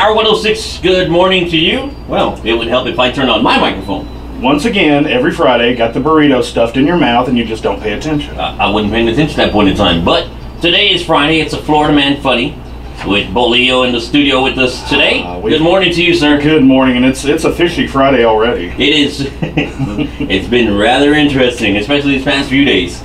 Power 106, good morning to you. Well, it would help if I turned on my microphone. Once again, every Friday, got the burrito stuffed in your mouth and you just don't pay attention. I wasn't paying attention at that point in time, but today is Friday. It's a Florida Man Funny with BoLio in the studio with us today. Good morning to you, sir. Good morning, and it's a Fishy Friday already. It is. It's been rather interesting, especially these past few days.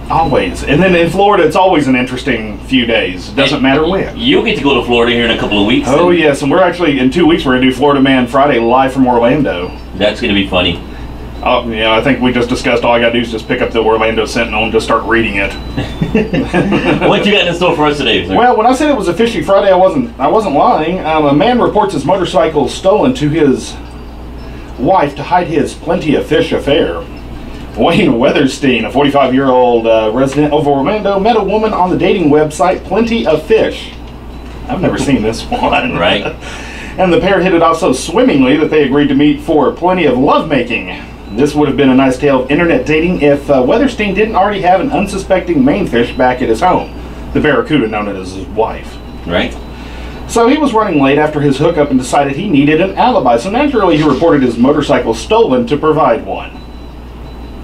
Always. And then in Florida, it's always an interesting few days. It doesn't matter when. You'll get to go to Florida here in a couple of weeks. Oh, yes. And we're actually, in 2 weeks, we're going to do Florida Man Friday live from Orlando. That's going to be funny. Oh, yeah, I think we just discussed all I got to do is just pick up the Orlando Sentinel and just start reading it. What you got in store for us today, sir? Well, when I said it was a Fishy Friday, I wasn't lying. A man reports his motorcycle stolen to his wife to hide his plenty of fish affair. Wayne Weatherstein, a 45-year-old resident of Orlando, met a woman on the dating website Plenty of Fish. I've never seen this one. Right. And the pair hit it off so swimmingly that they agreed to meet for plenty of lovemaking. This would have been a nice tale of internet dating if Weatherstein didn't already have an unsuspecting mainfish back at his home, the barracuda known as his wife. Right. So he was running late after his hookup and decided he needed an alibi, so naturally he reported his motorcycle stolen to provide one.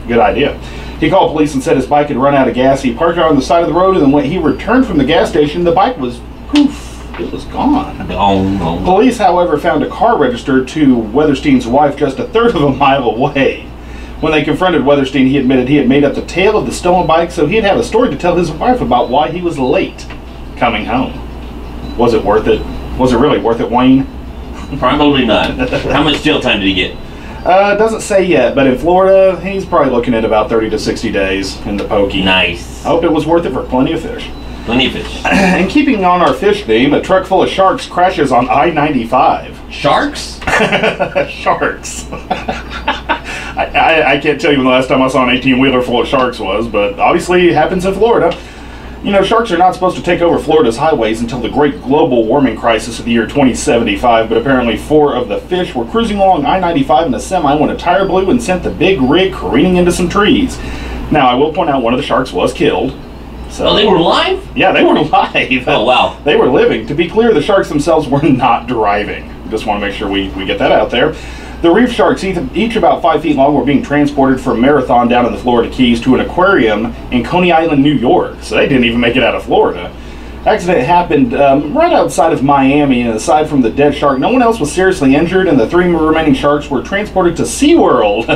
Good idea. He called police and said his bike had run out of gas. He parked it on the side of the road, and then when he returned from the gas station, the bike was poof. It was gone. Oh. Police, however, found a car registered to Weatherstein's wife just a third of a mile away. When they confronted Weatherstein, he admitted he had made up the tale of the stolen bike, so he'd have a story to tell his wife about why he was late coming home. Was it worth it? Was it really worth it, Wayne? Probably not. How much jail time did he get? Doesn't say yet, but in Florida, he's probably looking at about 30 to 60 days in the pokey. Nice. I hope it was worth it for plenty of fish. Plenty of fish. And keeping on our fish theme, a truck full of sharks crashes on I-95. Sharks? Sharks. I can't tell you when the last time I saw an 18-wheeler full of sharks was, but obviously it happens in Florida. You know, sharks are not supposed to take over Florida's highways until the great global warming crisis of the year 2075, but apparently 4 of the fish were cruising along I-95 in a semi when a tire blew and sent the big rig careening into some trees. Now, I will point out one of the sharks was killed. So, oh, they were alive? Yeah, they were alive. Oh, wow. They were living. To be clear, the sharks themselves were not driving. Just want to make sure we get that out there. The reef sharks, each about 5 feet long, were being transported from Marathon down in the Florida Keys to an aquarium in Coney Island, New York. So they didn't even make it out of Florida. Accident happened right outside of Miami, and aside from the dead shark, no one else was seriously injured, and the 3 remaining sharks were transported to SeaWorld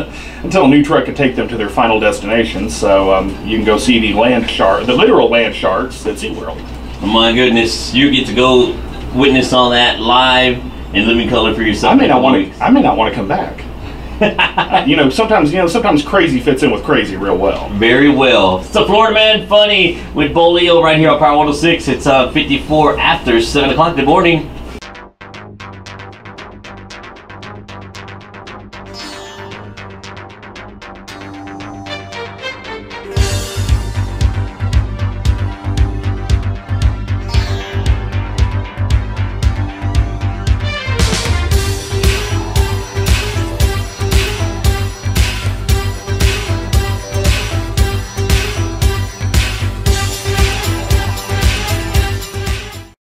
until a new truck could take them to their final destination. So you can go see the literal land sharks at SeaWorld. Oh my goodness, you get to go witness all that live in living color for yourself. I may not want to come back. Sometimes crazy fits in with crazy real well. Very well. It's the Florida Man Funny with BoLio right here on Power 106. It's 54 after 7 o'clock. Good morning.